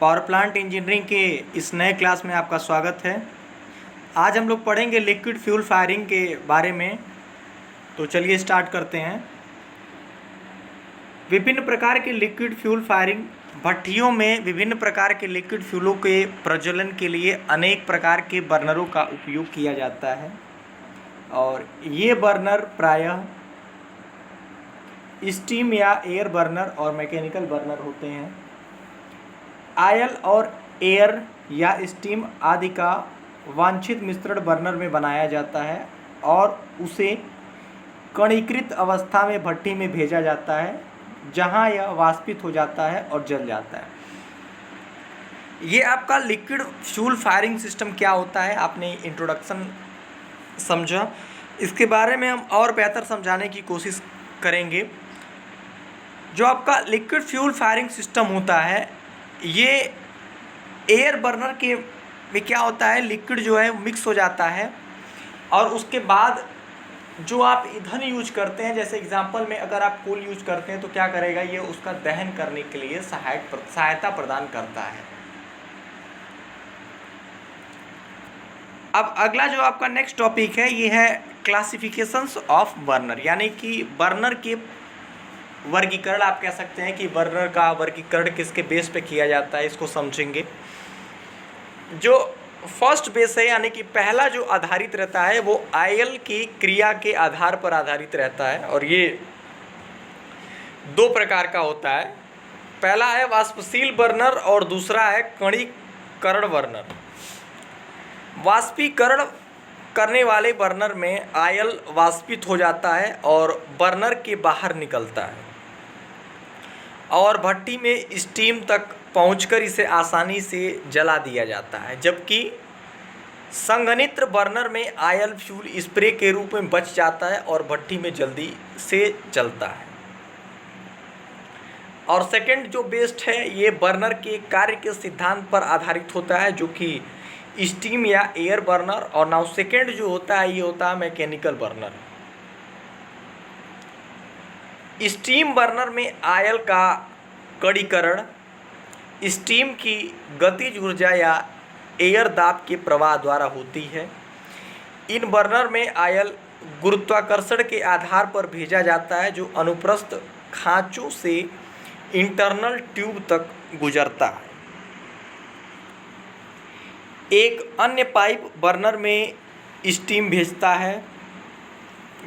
Power plant engineering के इस नए क्लास में आपका स्वागत है। आज हम लोग पढ़ेंगे लिक्विड फ्यूल फायरिंग के बारे में। तो चलिए स्टार्ट करते हैं। विभिन्न प्रकार के लिक्विड फ्यूल फायरिंग भट्टियों में विभिन्न प्रकार के लिक्विड फ्यूलों के प्रज्वलन के लिए अनेक प्रकार के बर्नरों का उपयोग किया जाता है और ये बर्नर प्रायः स्टीम या एयर बर्नर और मैकेनिकल बर्नर होते हैं। ऑयल और एयर या स्टीम आदि का वांछित मिश्रण बर्नर में बनाया जाता है और उसे कणीकृत अवस्था में भट्टी में भेजा जाता है, जहां यह वाष्पित हो जाता है और जल जाता है। ये आपका लिक्विड फ्यूल फायरिंग सिस्टम क्या होता है, आपने इंट्रोडक्शन समझा। इसके बारे में हम और बेहतर समझाने की कोशिश करेंगे। जो आपका लिक्विड फ्यूल फायरिंग सिस्टम होता है, ये एयर बर्नर के में क्या होता है, लिक्विड जो है मिक्स हो जाता है और उसके बाद जो आप ईंधन यूज करते हैं, जैसे एग्जांपल में अगर आप कोल यूज करते हैं तो क्या करेगा, ये उसका दहन करने के लिए सहायता प्रदान करता है। अब अगला जो आपका नेक्स्ट टॉपिक है, ये है क्लासिफिकेशंस ऑफ बर्नर, यानी कि बर्नर के वर्गीकरण। आप कह सकते हैं कि बर्नर का वर्गीकरण किसके बेस पे किया जाता है, इसको समझेंगे। जो फर्स्ट बेस है, यानी कि पहला जो आधारित रहता है, वो आयल की क्रिया के आधार पर आधारित रहता है और ये दो प्रकार का होता है। पहला है वाष्पशील बर्नर और दूसरा है कणीकरण बर्नर। वाष्पीकरण करने वाले बर्नर में आयल वाष्पित हो जाता है और बर्नर के बाहर निकलता है और भट्टी में स्टीम तक पहुंचकर इसे आसानी से जला दिया जाता है, जबकि संघनित्र बर्नर में आयल फ्यूल स्प्रे के रूप में बच जाता है और भट्टी में जल्दी से जलता है। और सेकंड जो बेस्ट है, ये बर्नर के कार्य के सिद्धांत पर आधारित होता है, जो कि स्टीम या एयर बर्नर। और नाउ सेकंड जो होता है, ये होता है मैकेनिकल बर्नर। स्टीम बर्नर में आयल का कणीकरण स्टीम की गतिज ऊर्जा या एयर दाब के प्रवाह द्वारा होती है। इन बर्नर में आयल गुरुत्वाकर्षण के आधार पर भेजा जाता है, जो अनुप्रस्थ खांचों से इंटरनल ट्यूब तक गुजरता है। एक अन्य पाइप बर्नर में स्टीम भेजता है।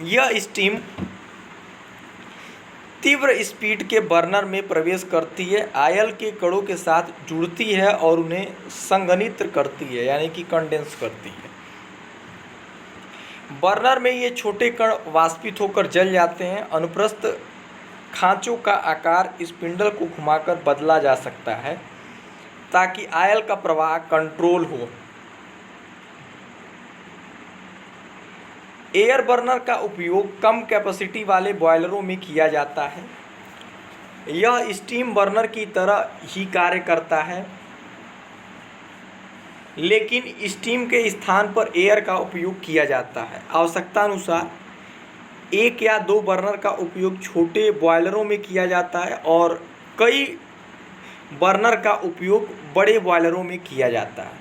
यह स्टीम तीव्र स्पीड के बर्नर में प्रवेश करती है, आयल के कणों के साथ जुड़ती है और उन्हें संघनित्र करती है, यानी कि कंडेंस करती है। बर्नर में ये छोटे कण वाष्पित होकर जल जाते हैं। अनुप्रस्थ खांचों का आकार स्पिंडल को घुमाकर बदला जा सकता है ताकि आयल का प्रवाह कंट्रोल हो। एयर बर्नर का उपयोग कम कैपेसिटी वाले बॉयलरों में किया जाता है। यह स्टीम बर्नर की तरह ही कार्य करता है, लेकिन स्टीम के स्थान पर एयर का उपयोग किया जाता है। आवश्यकता अनुसार एक या दो बर्नर का उपयोग छोटे बॉयलरों में किया जाता है और कई बर्नर का उपयोग बड़े बॉयलरों में किया जाता है।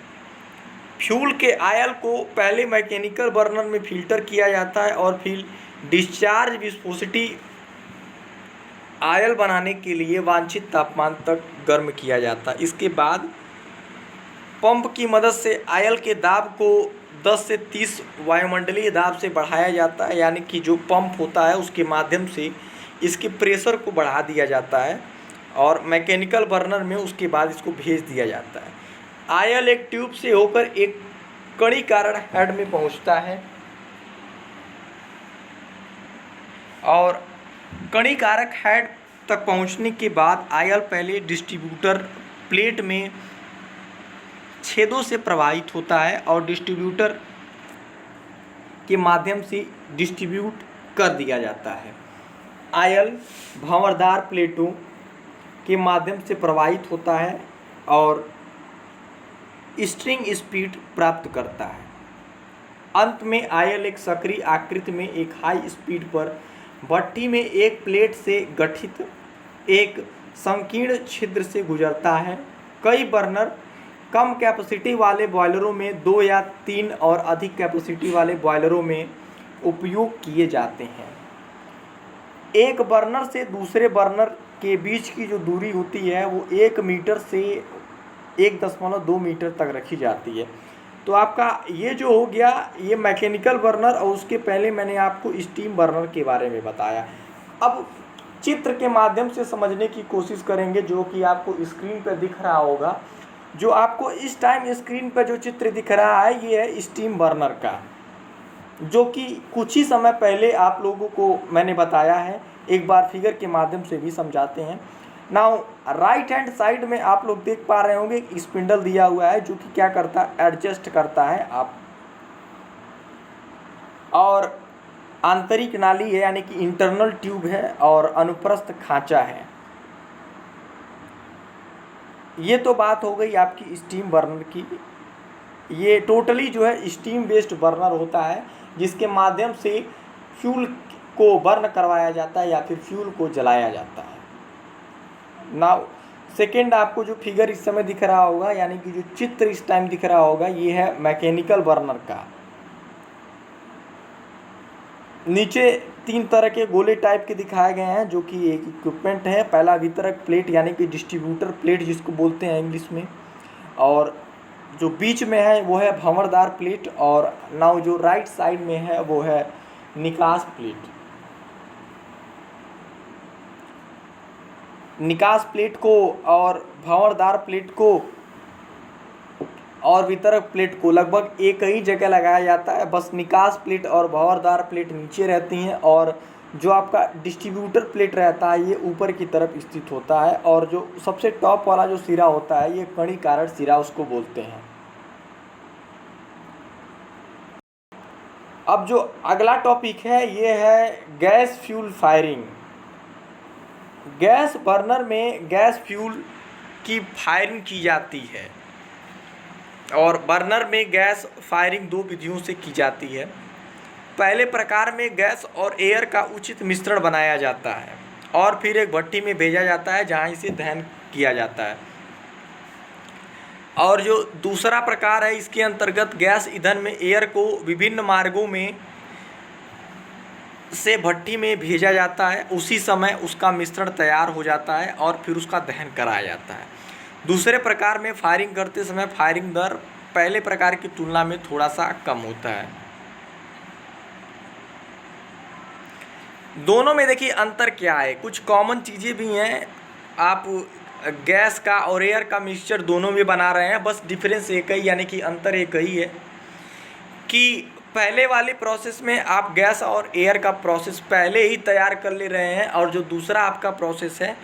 फ्यूल के आयल को पहले मैकेनिकल बर्नर में फिल्टर किया जाता है और फिर डिस्चार्ज विस्कोसिटी आयल बनाने के लिए वांछित तापमान तक गर्म किया जाता है। इसके बाद पंप की मदद से आयल के दाब को 10 से 30 वायुमंडलीय दाब से बढ़ाया जाता है, यानी कि जो पंप होता है उसके माध्यम से इसके प्रेशर को बढ़ा दिया जाता है और मैकेनिकल बर्नर में उसके बाद इसको भेज दिया जाता है। आयल एक ट्यूब से होकर एक कणीकरण हेड में पहुंचता है और कणीकारक हेड तक पहुंचने के बाद आयल पहले डिस्ट्रीब्यूटर प्लेट में छेदों से प्रवाहित होता है और डिस्ट्रीब्यूटर के माध्यम से डिस्ट्रीब्यूट कर दिया जाता है। आयल भंवरदार प्लेटों के माध्यम से प्रवाहित होता है और स्ट्रिंग स्पीड प्राप्त करता है। अंत में आयल एक सक्रिय आकृति में एक हाई स्पीड पर भट्टी में एक प्लेट से गठित एक संकीर्ण छिद्र से गुजरता है कई बर्नर कम कैपेसिटी वाले बॉयलरों में 2 या 3 और अधिक कैपेसिटी वाले बॉयलरों में उपयोग किए जाते हैं। एक बर्नर से दूसरे बर्नर के बीच की जो दूरी होती है वो 1 मीटर से 1.2 मीटर तक रखी जाती है। तो आपका ये जो हो गया ये मैकेनिकल बर्नर, और उसके पहले मैंने आपको स्टीम बर्नर के बारे में बताया। अब चित्र के माध्यम से समझने की कोशिश करेंगे, जो कि आपको स्क्रीन पर दिख रहा होगा। जो आपको इस टाइम स्क्रीन पर जो चित्र दिख रहा है ये है स्टीम बर्नर का, जो कि कुछ ही समय पहले आप लोगों को मैंने बताया है। एक बार फिगर के माध्यम से भी समझाते हैं। नाउ राइट हैंड साइड में आप लोग देख पा रहे होंगे एक स्पिंडल दिया हुआ है, जो कि क्या करता है, एडजस्ट करता है आप, और आंतरिक नाली है यानी कि इंटरनल ट्यूब है, और अनुप्रस्थ खांचा है। ये तो बात हो गई आपकी स्टीम बर्नर की। ये टोटली जो है स्टीम बेस्ड बर्नर होता है, जिसके माध्यम से फ्यूल को बर्न करवाया जाता है या फिर फ्यूल को जलाया जाता है। नाउ सेकेंड, आपको जो फिगर इस समय दिख रहा होगा यानी कि जो चित्र इस टाइम दिख रहा होगा ये है मैकेनिकल बर्नर का। नीचे 3 तरह के गोले टाइप के दिखाए गए हैं, जो कि एक इक्विपमेंट है। पहला वितरक प्लेट यानी कि डिस्ट्रीब्यूटर प्लेट जिसको बोलते हैं इंग्लिश में, और जो बीच में है वो है भंवरदार प्लेट, और नाउ जो राइट साइड में है वो है निकास प्लेट। निकास प्लेट को और भंवरदार प्लेट को और वितरक प्लेट को लगभग एक ही जगह लगाया जाता है। बस निकास प्लेट और भंवरदार प्लेट नीचे रहती हैं, और जो आपका डिस्ट्रीब्यूटर प्लेट रहता है ये ऊपर की तरफ स्थित होता है, और जो सबसे टॉप वाला जो सिरा होता है ये कणीकारक सिरा उसको बोलते हैं। अब जो अगला टॉपिक है ये है gas fuel firing. Gas burner में गैस फ्यूल की फायरिंग की जाती है, और बर्नर में गैस फायरिंग 2 विधियों से की जाती है। पहले प्रकार में गैस और एयर का उचित मिश्रण बनाया जाता है और फिर एक भट्टी में भेजा जाता है जहां इसे दहन किया जाता है। और जो दूसरा प्रकार है इसके अंतर्गत गैस ईंधन में एयर को विभिन्न मार्गों में से भट्टी में भेजा जाता है, उसी समय उसका मिश्रण तैयार हो जाता है और फिर उसका दहन कराया जाता है। दूसरे प्रकार में फायरिंग करते समय फायरिंग दर पहले प्रकार की तुलना में थोड़ा सा कम होता है। दोनों में देखिए अंतर क्या है, कुछ कॉमन चीज़ें भी हैं। आप गैस का और एयर का मिक्सचर दोनों में बना रहे हैं, बस डिफरेंस एक ही यानी कि अंतर एक ही है कि पहले वाले प्रोसेस में आप गैस और एयर का प्रोसेस पहले ही तैयार कर ले रहे हैं, और जो दूसरा आपका प्रोसेस है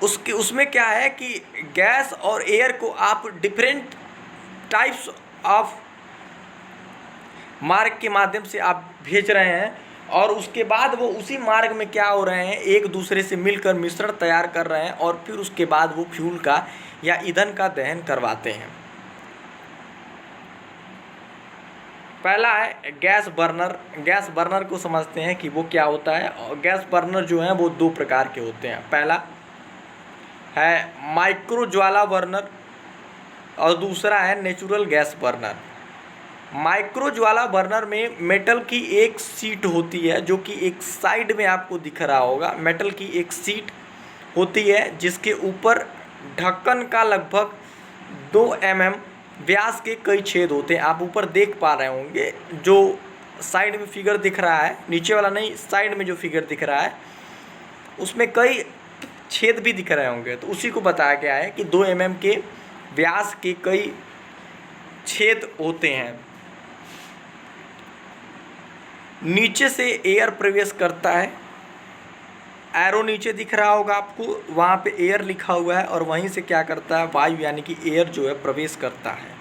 उसमें क्या है कि गैस और एयर को आप डिफरेंट टाइप्स ऑफ मार्ग के माध्यम से आप भेज रहे हैं, और उसके बाद वो उसी मार्ग में क्या हो रहे हैं, एक दूसरे से मिलकर मिश्रण तैयार कर रहे हैं, और फिर उसके बाद वो फ्यूल का या ईंधन का दहन करवाते हैं। पहला है गैस बर्नर। गैस बर्नर को समझते हैं कि वो क्या होता है। और गैस बर्नर जो हैं वो 2 प्रकार के होते हैं। पहला है माइक्रो ज्वाला बर्नर और दूसरा है नेचुरल गैस बर्नर। माइक्रो ज्वाला बर्नर में मेटल की एक सीट होती है, जो कि एक साइड में आपको दिख रहा होगा। मेटल की एक सीट होती है जिसके ऊपर ढक्कन का लगभग 2 mm व्यास के कई छेद होते हैं। आप ऊपर देख पा रहे होंगे जो साइड में फिगर दिख रहा है, नीचे वाला नहीं, साइड में जो फिगर दिख रहा है उसमें कई छेद भी दिख रहे होंगे। तो उसी को बताया गया है कि 2 mm के व्यास के कई छेद होते हैं। नीचे से एयर प्रवेश करता है, एरो नीचे दिख रहा होगा आपको, वहाँ पे एयर लिखा हुआ है, और वहीं से क्या करता है, वायु यानी कि एयर जो है प्रवेश करता है,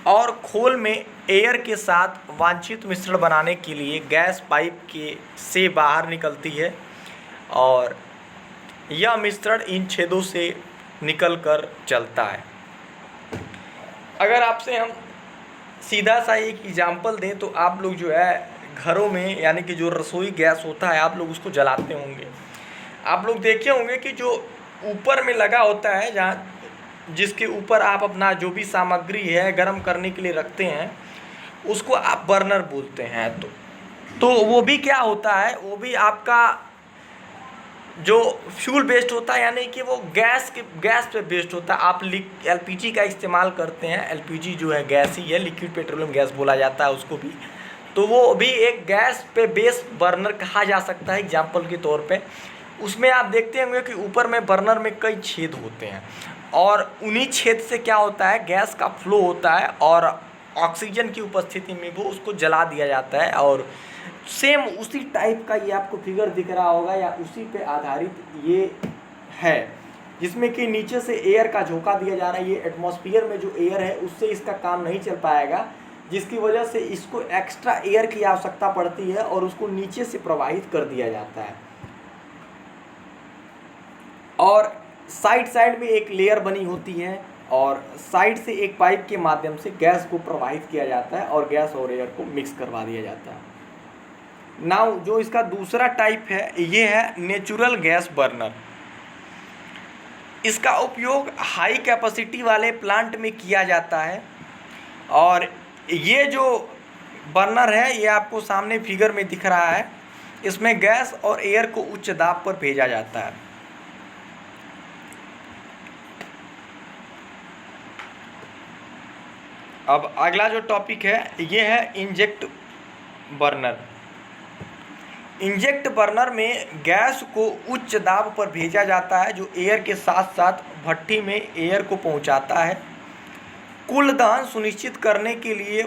और खोल में एयर के साथ वांछित मिश्रण बनाने के लिए गैस पाइप के से बाहर निकलती है, और यह मिश्रण इन छेदों से निकलकर चलता है। अगर आपसे हम सीधा सा एक एग्जाम्पल दें तो आप लोग जो है घरों में यानी कि जो रसोई गैस होता है आप लोग उसको जलाते होंगे। आप लोग देखे होंगे कि जो ऊपर में लगा होता है, जहाँ जिसके ऊपर आप अपना जो भी सामग्री है गर्म करने के लिए रखते हैं उसको आप बर्नर बोलते हैं। तो वो भी क्या होता है, वो भी आपका जो फ्यूल बेस्ड होता है, यानी कि वो गैस पे बेस्ड होता है। आप एलपीजी का इस्तेमाल करते हैं, एलपीजी जो है गैस ही है, लिक्विड पेट्रोलियम गैस बोला जाता है उसको भी। तो वो भी एक गैस पे बेस बर्नर कहा जा सकता है एग्जाम्पल के तौर पे। उसमें आप देखते होंगे कि ऊपर में बर्नर में कई छेद होते हैं और उन्हीं छेद से क्या होता है, गैस का फ्लो होता है और ऑक्सीजन की उपस्थिति में वो उसको जला दिया जाता है। और सेम उसी टाइप का ये आपको फिगर दिख रहा होगा या उसी पे आधारित ये है, जिसमें कि नीचे से एयर का झोंका दिया जा रहा है। ये एटमॉस्फेयर में जो एयर है उससे इसका काम नहीं चल पाएगा, जिसकी वजह से इसको एक्स्ट्रा एयर की आवश्यकता पड़ती है और उसको नीचे से प्रवाहित कर दिया जाता है। और साइड में एक लेयर बनी होती है और साइड से एक पाइप के माध्यम से गैस को प्रवाहित किया जाता है और गैस और एयर को मिक्स करवा दिया जाता है। नाउ जो इसका दूसरा टाइप है ये है नेचुरल गैस बर्नर। इसका उपयोग हाई कैपेसिटी वाले प्लांट में किया जाता है और ये जो बर्नर है ये आपको सामने फिगर में दिख रहा है। इसमें गैस और एयर को उच्च दाब पर भेजा जाता है। अब अगला जो टॉपिक है ये है इंजेक्ट बर्नर। इंजेक्ट बर्नर में गैस को उच्च दाब पर भेजा जाता है जो एयर के साथ साथ भट्ठी में एयर को पहुंचाता है। कुल दहन सुनिश्चित करने के लिए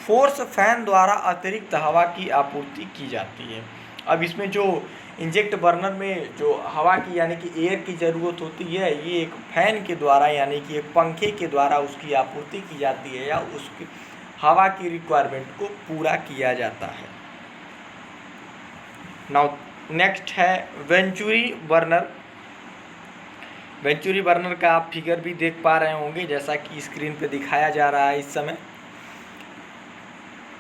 फोर्स फैन द्वारा अतिरिक्त हवा की आपूर्ति की जाती है। अब इसमें जो इंजेक्ट बर्नर में जो हवा की यानी कि एयर की ज़रूरत होती है, ये एक फैन के द्वारा यानी कि एक पंखे के द्वारा उसकी आपूर्ति की जाती है या उसकी हवा की रिक्वायरमेंट को पूरा किया जाता है। नाउ नेक्स्ट है वेंचुरी बर्नर। वेंचुरी बर्नर का आप फिगर भी देख पा रहे होंगे जैसा कि स्क्रीन पे दिखाया जा रहा है इस समय।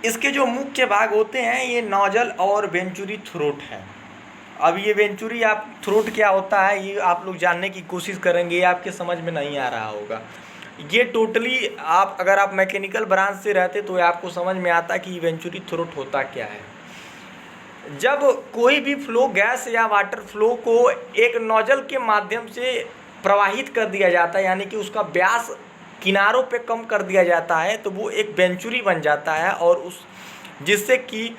इसके जो मुख्य भाग होते हैं ये नोजल और वेंचुरी थ्रोट है। अब ये वेंचुरी आप थ्रोट क्या होता है ये आप लोग जानने की कोशिश करेंगे, ये आपके समझ में नहीं आ रहा होगा। ये टोटली आप अगर आप मैकेनिकल ब्रांच से रहते तो आपको समझ में आता कि वेंचुरी थ्रोट होता क्या है। जब कोई भी फ्लो गैस या वाटर फ्लो को एक नोजल के माध्यम से प्रवाहित कर दिया जाता है यानी कि उसका व्यास किनारों पे कम कर दिया जाता है तो वो एक वेंचुरी बन जाता है और जिससे कि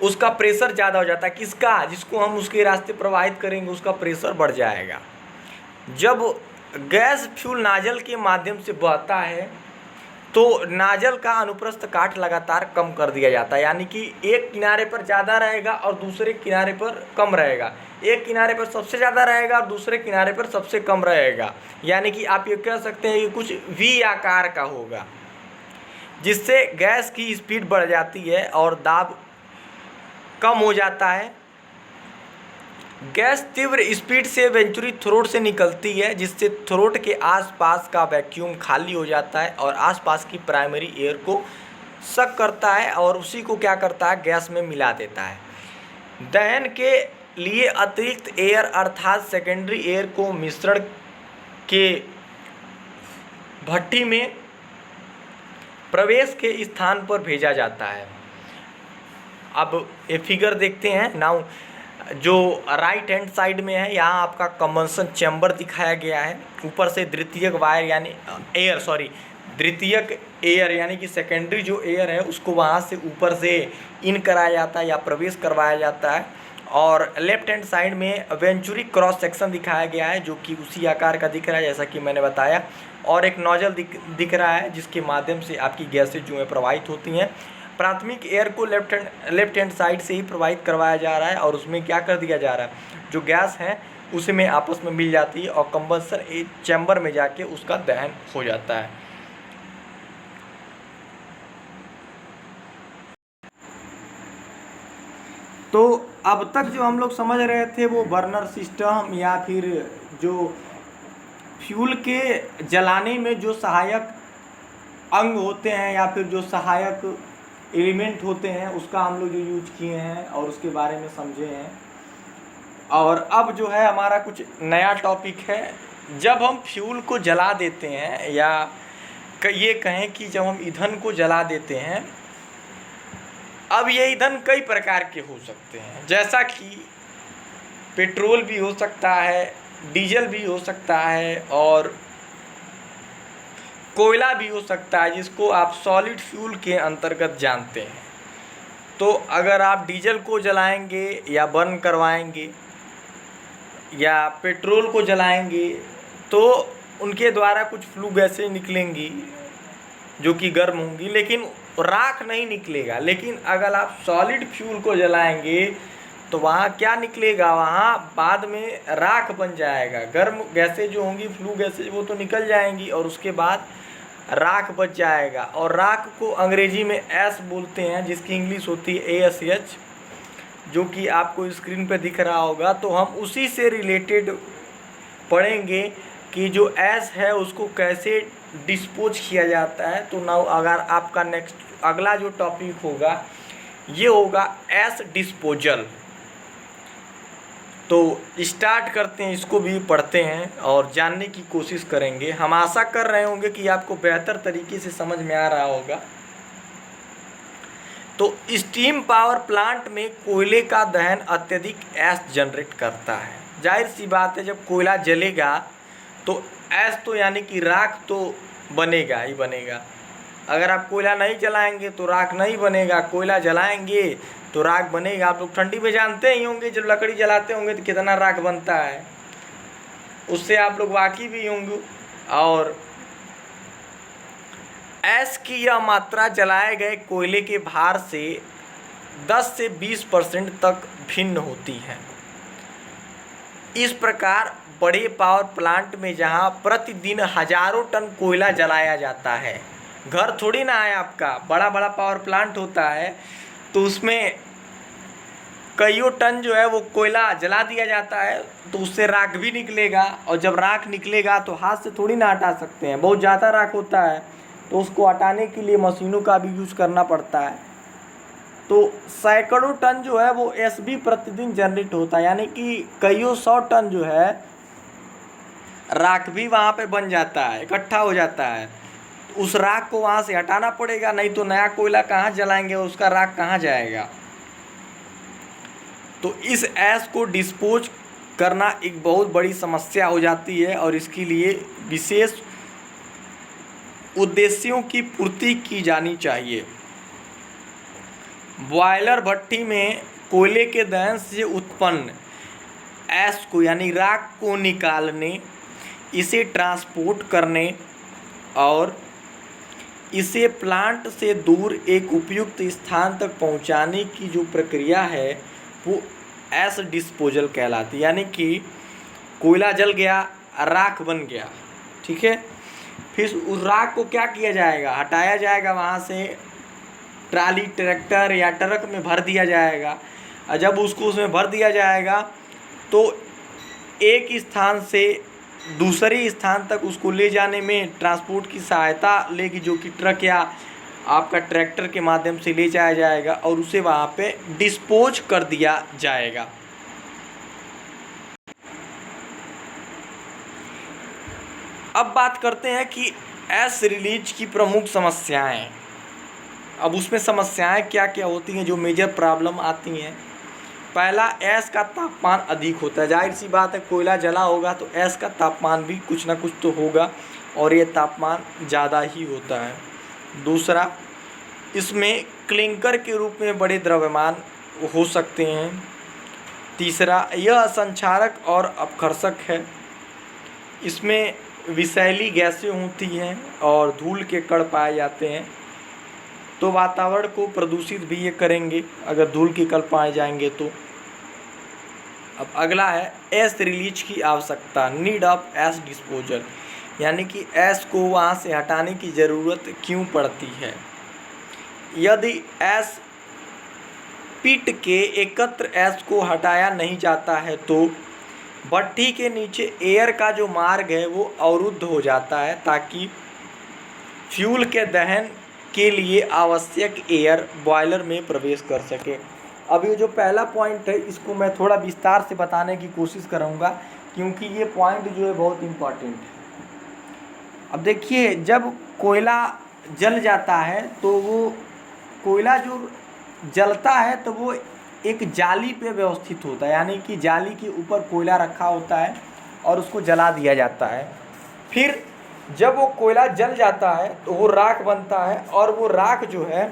उसका प्रेशर ज़्यादा हो जाता है। जिसको हम उसके रास्ते प्रवाहित करेंगे उसका प्रेशर बढ़ जाएगा। जब गैस फ्यूल नाजल के माध्यम से बहता है तो नाजल का अनुप्रस्थ काट लगातार कम कर दिया जाता है यानी कि एक किनारे पर ज़्यादा रहेगा और दूसरे किनारे पर कम रहेगा। एक किनारे पर सबसे ज़्यादा रहेगा और दूसरे किनारे पर सबसे कम रहेगा, यानी कि आप ये कह सकते हैं कि कुछ वी आकार का होगा, जिससे गैस की स्पीड बढ़ जाती है और दाब कम हो जाता है। गैस तीव्र स्पीड से वेंचुरी थ्रोट से निकलती है जिससे थ्रोट के आसपास का वैक्यूम खाली हो जाता है और आसपास की प्राइमरी एयर को सक करता है और उसी को क्या करता है, गैस में मिला देता है। दहन के लिए अतिरिक्त एयर अर्थात सेकेंडरी एयर को मिश्रण के भट्ठी में प्रवेश के स्थान पर भेजा जाता है। अब ये फिगर देखते हैं। नाउ जो राइट हैंड साइड में है यहाँ आपका कंबंशन चैम्बर दिखाया गया है। ऊपर से द्वितीयक वायर यानी द्वितीयक एयर यानी कि सेकेंडरी जो एयर है उसको वहाँ से ऊपर से इन कराया जाता है या प्रवेश करवाया जाता है। और लेफ्ट हैंड साइड में वेंचुरी क्रॉस सेक्शन दिखाया गया है जो कि उसी आकार का दिख रहा है जैसा कि मैंने बताया। और एक नोजल दिख रहा है जिसके माध्यम से आपकी गैसें जो है प्रवाहित होती हैं। प्राथमिक एयर को लेफ्ट हैंड साइड से ही प्रवाहित करवाया जा रहा है और उसमें क्या कर दिया जा रहा है, जो गैस है उसमें आपस में मिल जाती है और कंबंशन चैम्बर में जाके उसका दहन हो जाता है। तो अब तक जो हम लोग समझ रहे थे वो बर्नर सिस्टम या फिर जो फ्यूल के जलाने में जो सहायक अंग होते हैं या फिर जो सहायक एलिमेंट होते हैं उसका हम लोग जो यूज किए हैं और उसके बारे में समझे हैं। और अब जो है हमारा कुछ नया टॉपिक है जब हम फ्यूल को जला देते हैं, या ये कहें कि जब हम ईंधन को जला देते हैं, अब ये ईंधन कई प्रकार के हो सकते हैं, जैसा कि पेट्रोल भी हो सकता है, डीजल भी हो सकता है, और कोयला भी हो सकता है, जिसको आप सॉलिड फ्यूल के अंतर्गत जानते हैं। तो अगर आप डीजल को जलाएंगे या बर्न करवाएंगे या पेट्रोल को जलाएंगे, तो उनके द्वारा कुछ फ्लू गैसें निकलेंगी जो कि गर्म होंगी, लेकिन राख नहीं निकलेगा। लेकिन अगर आप सॉलिड फ्यूल को जलाएंगे तो वहाँ क्या निकलेगा, वहाँ बाद में राख बन जाएगा। गर्म गैसें जो होंगी, फ्लू गैसें, वो तो निकल जाएंगी और उसके बाद राख बच जाएगा। और राख को अंग्रेजी में ऐश बोलते हैं, जिसकी इंग्लिश होती है ASH, जो कि आपको स्क्रीन पे दिख रहा होगा। तो हम उसी से रिलेटेड पढ़ेंगे कि जो ऐश है उसको कैसे डिस्पोज किया जाता है। तो नाउ अगर आपका नेक्स्ट अगला जो टॉपिक होगा ये होगा ऐश डिस्पोजल। तो स्टार्ट करते हैं, इसको भी पढ़ते हैं और जानने की कोशिश करेंगे। हम आशा कर रहे होंगे कि आपको बेहतर तरीके से समझ में आ रहा होगा। तो स्टीम पावर प्लांट में कोयले का दहन अत्यधिक ऐश जनरेट करता है। जाहिर सी बात है, जब कोयला जलेगा तो ऐश तो यानी कि राख तो बनेगा ही बनेगा। अगर आप कोयला नहीं जलाएंगे तो राख नहीं बनेगा, कोयला जलाएंगे तो राख बनेगा। आप लोग ठंडी में जानते ही होंगे, जब लकड़ी जलाते होंगे तो कितना राख बनता है, उससे आप लोग वाकिफ भी होंगे। और ऐश की यह मात्रा जलाए गए कोयले के भार से 10 से 20% तक भिन्न होती है। इस प्रकार बड़े पावर प्लांट में जहां प्रतिदिन हजारों टन कोयला जलाया जाता है, घर थोड़ी ना है आपका, बड़ा बड़ा पावर प्लांट होता है, तो उसमें कईयों टन जो है वो कोयला जला दिया जाता है, तो उससे राख भी निकलेगा। और जब राख निकलेगा तो हाथ से थोड़ी ना हटा सकते हैं, बहुत ज़्यादा राख होता है, तो उसको हटाने के लिए मशीनों का भी यूज़ करना पड़ता है। तो सैकड़ों टन जो है वो SB प्रतिदिन जनरेट होता है, यानी कि कईयों 100 टन जो है राख भी वहाँ पे बन जाता है, इकट्ठा हो जाता है। उस राख को वहाँ से हटाना पड़ेगा, नहीं तो नया कोयला कहाँ जलाएंगे, उसका राख कहाँ जाएगा। तो इस ऐश को डिस्पोज करना एक बहुत बड़ी समस्या हो जाती है, और इसके लिए विशेष उद्देश्यों की पूर्ति की जानी चाहिए। बॉयलर भट्टी में कोयले के दहन से उत्पन्न ऐश को यानी राख को निकालने, इसे ट्रांसपोर्ट करने और इसे प्लांट से दूर एक उपयुक्त स्थान तक पहुंचाने की जो प्रक्रिया है वो ऐश डिस्पोजल कहलाती है। यानी कि कोयला जल गया, राख बन गया, ठीक है, फिर उस राख को क्या किया जाएगा, हटाया जाएगा, वहाँ से ट्राली, ट्रैक्टर या ट्रक में भर दिया जाएगा। और जब उसको उसमें भर दिया जाएगा तो एक स्थान से दूसरे स्थान तक उसको ले जाने में ट्रांसपोर्ट की सहायता लेगी, जो कि ट्रक या आपका ट्रैक्टर के माध्यम से ले जाया जाएगा और उसे वहाँ पे डिस्पोज कर दिया जाएगा। अब बात करते हैं कि ऐश रिलीज की प्रमुख समस्याएं। अब उसमें समस्याएं क्या क्या होती हैं, जो मेजर प्रॉब्लम आती हैं। पहला, ऐश का तापमान अधिक होता है। जाहिर सी बात है, कोयला जला होगा तो ऐश का तापमान भी कुछ ना कुछ तो होगा, और ये तापमान ज़्यादा ही होता है। दूसरा, इसमें क्लिंकर के रूप में बड़े द्रव्यमान हो सकते हैं। तीसरा, यह संक्षारक और अपघर्षक है। इसमें विषैली गैसें होती हैं और धूल के कण पाए जाते हैं, तो वातावरण को प्रदूषित भी ये करेंगे अगर धूल के कण पाए जाएंगे तो। अब अगला है ऐश रिलीज की आवश्यकता, नीड ऑफ ऐश डिस्पोजल, यानी कि ऐश को वहाँ से हटाने की ज़रूरत क्यों पड़ती है। यदि ऐश पिट के एकत्र ऐश को हटाया नहीं जाता है तो भट्टी के नीचे एयर का जो मार्ग है वो अवरुद्ध हो जाता है, ताकि फ्यूल के दहन के लिए आवश्यक एयर बॉयलर में प्रवेश कर सके। अब ये जो पहला पॉइंट है इसको मैं थोड़ा विस्तार से बताने की कोशिश करूँगा क्योंकि ये पॉइंट जो है बहुत इम्पॉर्टेंट है। अब देखिए, जब कोयला जल जाता है तो वो कोयला जो जलता है तो वो एक जाली पे व्यवस्थित होता है, यानी कि जाली के ऊपर कोयला रखा होता है और उसको जला दिया जाता है। फिर जब वो कोयला जल जाता है तो वो राख बनता है, और वो राख जो है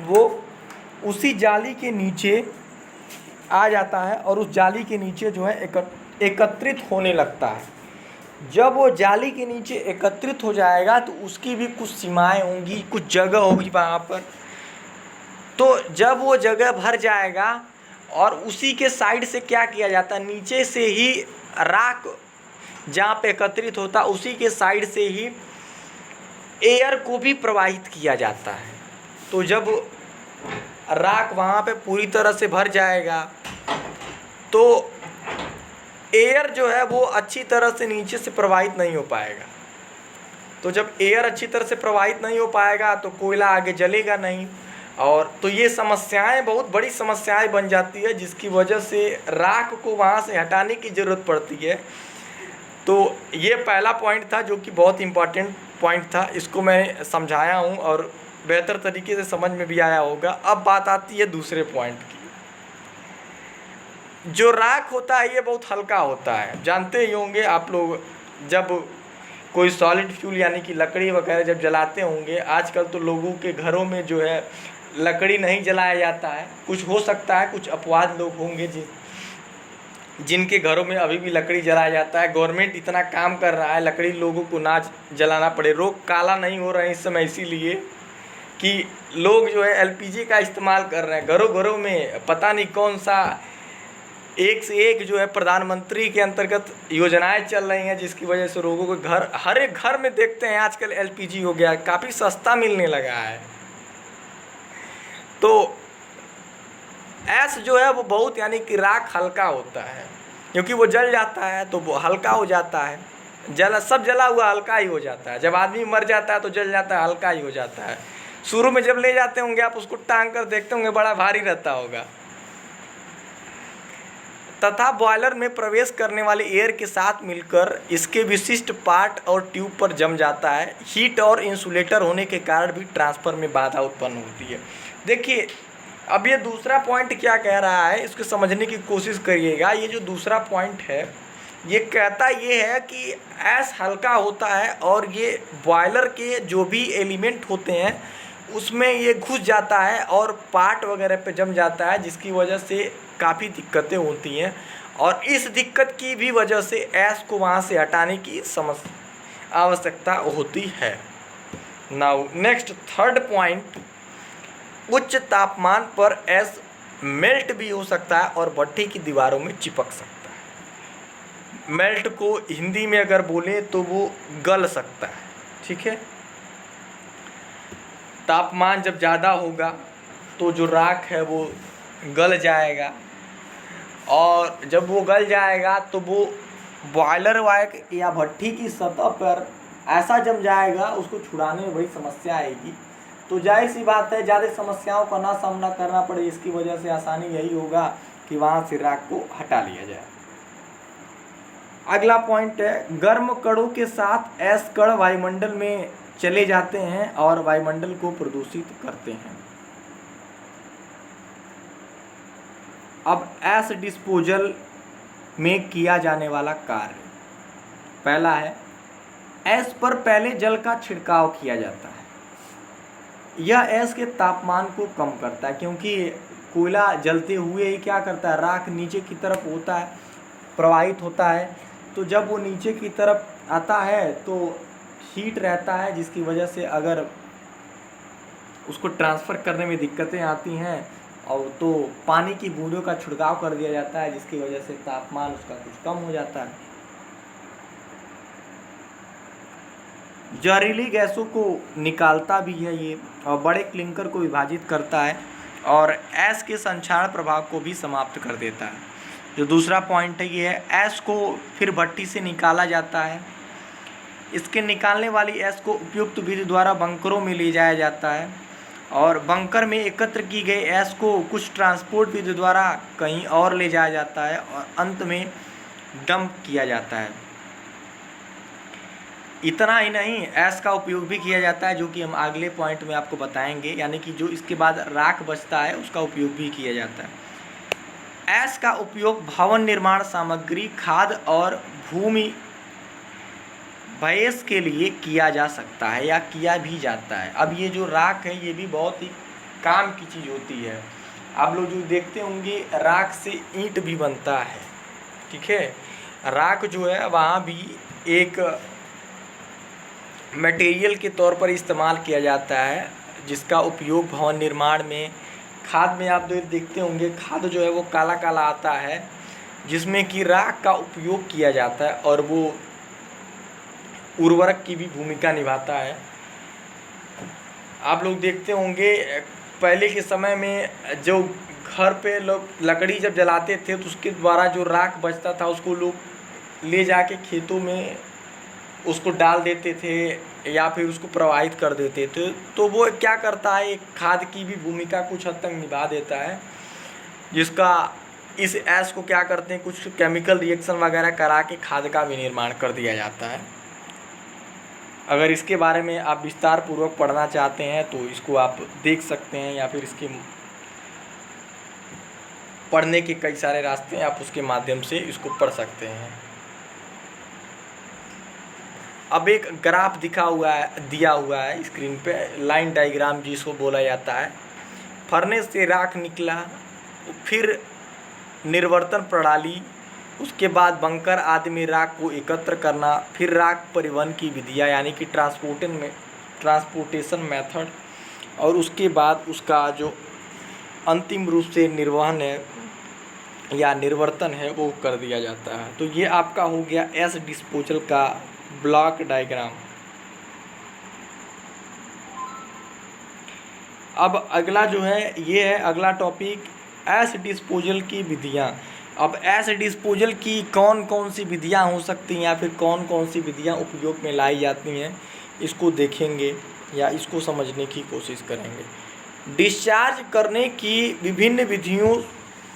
वो उसी जाली के नीचे आ जाता है और उस जाली के नीचे जो है एकत्रित होने लगता है। जब वो जाली के नीचे एकत्रित हो जाएगा तो उसकी भी कुछ सीमाएं होंगी, कुछ जगह होगी वहाँ पर। तो जब वो जगह भर जाएगा और उसी के साइड से क्या किया जाता है, नीचे से ही राख जहाँ पे एकत्रित होता है उसी के साइड से ही एयर को भी प्रवाहित किया जाता है। तो जब राख वहाँ पे पूरी तरह से भर जाएगा तो एयर जो है वो अच्छी तरह से नीचे से प्रवाहित नहीं हो पाएगा। तो जब एयर अच्छी तरह से प्रवाहित नहीं हो पाएगा तो कोयला आगे जलेगा नहीं, और तो ये समस्याएं बहुत बड़ी समस्याएं बन जाती है, जिसकी वजह से राख को वहाँ से हटाने की ज़रूरत पड़ती है। तो ये पहला पॉइंट था जो कि बहुत इम्पॉर्टेंट पॉइंट था, इसको मैं समझाया हूँ और बेहतर तरीके से समझ में भी आया होगा। अब बात आती है दूसरे पॉइंट की। जो राख होता है ये बहुत हल्का होता है, जानते ही होंगे आप लोग। जब कोई सॉलिड फ्यूल यानी कि लकड़ी वगैरह जब जलाते होंगे, आजकल तो लोगों के घरों में जो है लकड़ी नहीं जलाया जाता है। कुछ हो सकता है कुछ अपवाद लोग होंगे जिनके घरों में अभी भी लकड़ी जलाया जाता है। गवर्नमेंट इतना काम कर रहा है लकड़ी लोगों को ना जलाना पड़े। रोग काला नहीं हो रहे हैं इस समय, इसीलिए कि लोग जो है एलपीजी का इस्तेमाल कर रहे हैं घरों घरों में। पता नहीं कौन सा एक से एक जो है प्रधानमंत्री के अंतर्गत योजनाएं चल रही हैं, जिसकी वजह से लोगों को घर हर एक घर में देखते हैं आजकल एलपीजी हो गया, काफ़ी सस्ता मिलने लगा है। तो ऐस जो है वो बहुत यानी कि राख हल्का होता है, क्योंकि वो जल जाता है तो वो हल्का हो जाता है। सब जला हुआ हल्का ही हो जाता है। जब आदमी मर जाता है तो जल जाता है, हल्का ही हो जाता है। शुरू में जब ले जाते होंगे आप उसको टांग कर देखते होंगे, बड़ा भारी रहता होगा। तथा बॉयलर में प्रवेश करने वाले एयर के साथ मिलकर इसके विशिष्ट पार्ट और ट्यूब पर जम जाता है। हीट और इंसुलेटर होने के कारण भी ट्रांसफर में बाधा उत्पन्न होती है। देखिए, अब ये दूसरा पॉइंट क्या कह रहा है, इसको समझने की कोशिश करिएगा। ये जो दूसरा पॉइंट है ये कहता ये है कि ऐस हल्का होता है और ये बॉयलर के जो भी एलिमेंट होते हैं उसमें ये घुस जाता है और पार्ट वगैरह पे जम जाता है, जिसकी वजह से काफ़ी दिक्कतें होती हैं। और इस दिक्कत की भी वजह से ऐस को वहाँ से हटाने की आवश्यकता होती है। नाउ नेक्स्ट थर्ड पॉइंट, उच्च तापमान पर ऐस मेल्ट भी हो सकता है और भट्ठी की दीवारों में चिपक सकता है। मेल्ट को हिंदी में अगर बोले तो वो गल सकता है, ठीक है। तापमान जब ज़्यादा होगा तो जो राख है वो गल जाएगा, और जब वो गल जाएगा तो वो बॉयलर वायर या भट्ठी की सतह पर ऐसा जम जाएगा, उसको छुड़ाने में बड़ी समस्या आएगी। तो जाहिर सी बात है ज़्यादा समस्याओं का ना सामना करना पड़े, इसकी वजह से आसानी यही होगा कि वहाँ से राख को हटा लिया जाए। अगला पॉइंट है, गर्म कणों के साथ ऐस कण वायुमंडल में चले जाते हैं और वायुमंडल को प्रदूषित करते हैं। अब ऐस डिस्पोजल में किया जाने वाला कार्य, पहला है ऐस पर पहले जल का छिड़काव किया जाता है। यह ऐस के तापमान को कम करता है, क्योंकि कोयला जलते हुए ही क्या करता है, राख नीचे की तरफ होता है, प्रवाहित होता है। तो जब वो नीचे की तरफ आता है तो हीट रहता है, जिसकी वजह से अगर उसको ट्रांसफ़र करने में दिक्कतें आती हैं, और तो पानी की बूंदों का छिड़काव कर दिया जाता है, जिसकी वजह से तापमान उसका कुछ कम हो जाता है। जहरीली गैसों को निकालता भी है ये, और बड़े क्लिंकर को विभाजित करता है और ऐस के संक्षारण प्रभाव को भी समाप्त कर देता है। जो दूसरा पॉइंट है ये है, ऐस को फिर भट्टी से निकाला जाता है। इसके निकालने वाली ऐस को उपयुक्त विधि द्वारा बंकरों में ले जाया जाता है, और बंकर में एकत्र की गई ऐस को कुछ ट्रांसपोर्ट विधि द्वारा कहीं और ले जाया जाता है, और अंत में डंप किया जाता है। इतना ही नहीं, ऐश का उपयोग भी किया जाता है, जो कि हम अगले पॉइंट में आपको बताएंगे, यानी कि जो इसके बाद राख बचता है उसका उपयोग भी किया जाता है। ऐश का उपयोग भवन निर्माण सामग्री, खाद और भूमि भैंस के लिए किया जा सकता है या किया भी जाता है। अब ये जो राख है ये भी बहुत ही काम की चीज़ होती है। आप लोग जो देखते होंगे राख से ईंट भी बनता है, ठीक है। राख जो है वहाँ भी एक मटेरियल के तौर पर इस्तेमाल किया जाता है, जिसका उपयोग भवन निर्माण में, खाद में आप देखते होंगे खाद जो है वो काला काला आता है, जिसमें कि राख का उपयोग किया जाता है और वो उर्वरक की भी भूमिका निभाता है। आप लोग देखते होंगे पहले के समय में जो घर पे लोग लकड़ी जब जलाते थे तो उसके द्वारा जो राख बचता था उसको लोग ले जाके खेतों में उसको डाल देते थे या फिर उसको प्रवाहित कर देते थे। तो वो क्या करता है, एक खाद की भी भूमिका कुछ हद तक निभा देता है, जिसका इस ऐश को क्या करते हैं, कुछ केमिकल रिएक्शन वगैरह करा के खाद का भी निर्माण कर दिया जाता है। अगर इसके बारे में आप विस्तार पूर्वक पढ़ना चाहते हैं तो इसको आप देख सकते हैं, या फिर इसके पढ़ने के कई सारे रास्ते हैं, आप उसके माध्यम से इसको पढ़ सकते हैं। अब एक ग्राफ दिया हुआ है स्क्रीन पे, लाइन डायग्राम जिसको बोला जाता है। फर्नेस से राख निकला, फिर निर्वर्तन प्रणाली, उसके बाद बंकर आदि में राख को एकत्र करना, फिर राख परिवहन की विधियाँ यानी कि ट्रांसपोर्टेशन मेथड, और उसके बाद उसका जो अंतिम रूप से निर्वहन है या निर्वर्तन है वो कर दिया जाता है। तो ये आपका हो गया ऐश डिस्पोजल का ब्लॉक डायग्राम। अब अगला जो है ये है अगला टॉपिक, ऐश डिस्पोजल की विधियाँ। अब ऐश डिस्पोजल की कौन कौन सी विधियाँ हो सकती हैं या फिर कौन कौन सी विधियाँ उपयोग में लाई जाती हैं, इसको देखेंगे या इसको समझने की कोशिश करेंगे। डिस्चार्ज करने की विभिन्न विधियों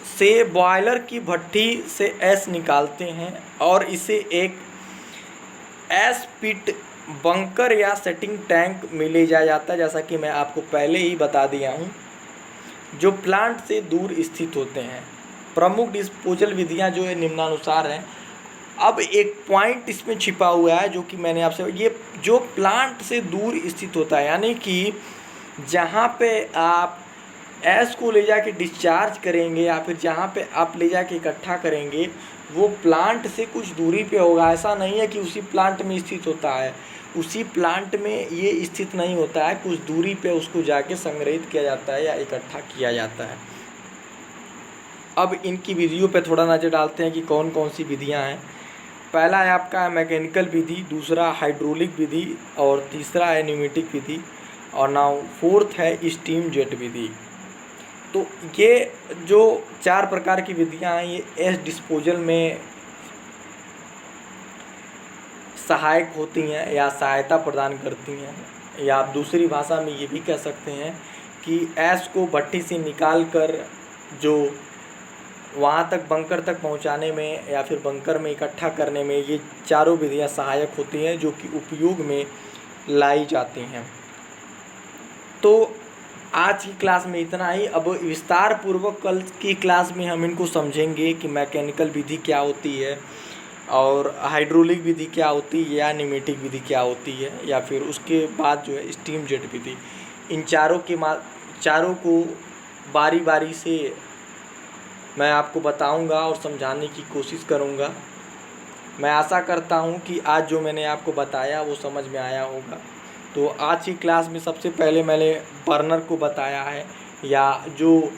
से बॉयलर की भट्टी से ऐश निकालते हैं और इसे एक ऐश पिट, बंकर या सेटिंग टैंक में ले जाया जाता है, जैसा कि मैं आपको पहले ही बता दिया हूँ, जो प्लांट से दूर स्थित होते हैं। प्रमुख डिस्पोजल विधियाँ जो है निम्नानुसार हैं। अब एक पॉइंट इसमें छिपा हुआ है जो कि मैंने आपसे, ये जो प्लांट से दूर स्थित होता है, यानी कि जहाँ पे आप ऐश को ले जाके डिस्चार्ज करेंगे या फिर जहाँ पे आप ले जाके इकट्ठा करेंगे वो प्लांट से कुछ दूरी पे होगा। ऐसा नहीं है कि उसी प्लांट में स्थित होता है, उसी प्लांट में ये स्थित नहीं होता है, कुछ दूरी पे उसको जाके संग्रहित किया जाता है या इकट्ठा किया जाता है। अब इनकी विधियों पे थोड़ा नज़र डालते हैं कि कौन कौन सी विधियाँ हैं। पहला है आपका मैकेनिकल विधि, दूसरा हाइड्रोलिक विधि, और तीसरा है न्यूमेटिक विधि, और नाउ फोर्थ है स्टीम जेट विधि। तो ये जो 4 प्रकार की विधियाँ हैं ये ऐश डिस्पोजल में सहायक होती हैं या सहायता प्रदान करती हैं, या आप दूसरी भाषा में ये भी कह सकते हैं कि ऐश को भट्टी से निकाल कर जो वहाँ तक बंकर तक पहुँचाने में या फिर बंकर में इकट्ठा करने में ये चारों विधियाँ सहायक होती हैं जो कि उपयोग में लाई जाती हैं। तो आज की क्लास में इतना ही। अब विस्तार पूर्वक कल की क्लास में हम इनको समझेंगे कि मैकेनिकल विधि क्या होती है और हाइड्रोलिक विधि क्या होती है या न्यूमेटिक विधि क्या होती है, या फिर उसके बाद जो है स्टीम जेट विधि। इन चारों को बारी बारी से मैं आपको बताऊंगा और समझाने की कोशिश करूंगा। मैं आशा करता हूं कि आज जो मैंने आपको बताया वो समझ में आया होगा। तो आज की क्लास में सबसे पहले मैंने बर्नर को बताया है, या जो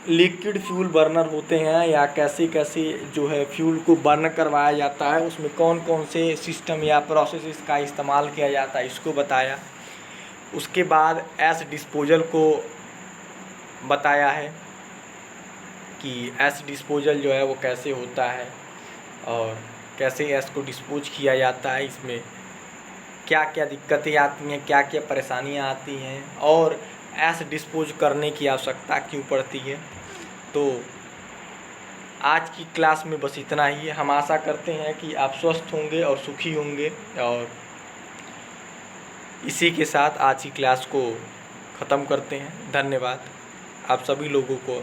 लिक्विड फ्यूल बर्नर होते हैं या कैसे कैसे जो है फ्यूल को बर्न करवाया जाता है, उसमें कौन कौन से सिस्टम या प्रोसेस का इस्तेमाल किया जाता है इसको बताया। उसके बाद ऐश डिस्पोजल को बताया है कि ऐश डिस्पोजल जो है वो कैसे होता है और कैसे ऐश को डिस्पोज किया जाता है, इसमें क्या क्या दिक्कतें आती हैं, क्या क्या परेशानियां आती हैं और ऐश डिस्पोज करने की आवश्यकता क्यों पड़ती है। तो आज की क्लास में बस इतना ही है। हम आशा करते हैं कि आप स्वस्थ होंगे और सुखी होंगे, और इसी के साथ आज की क्लास को ख़त्म करते हैं। धन्यवाद आप सभी लोगों को।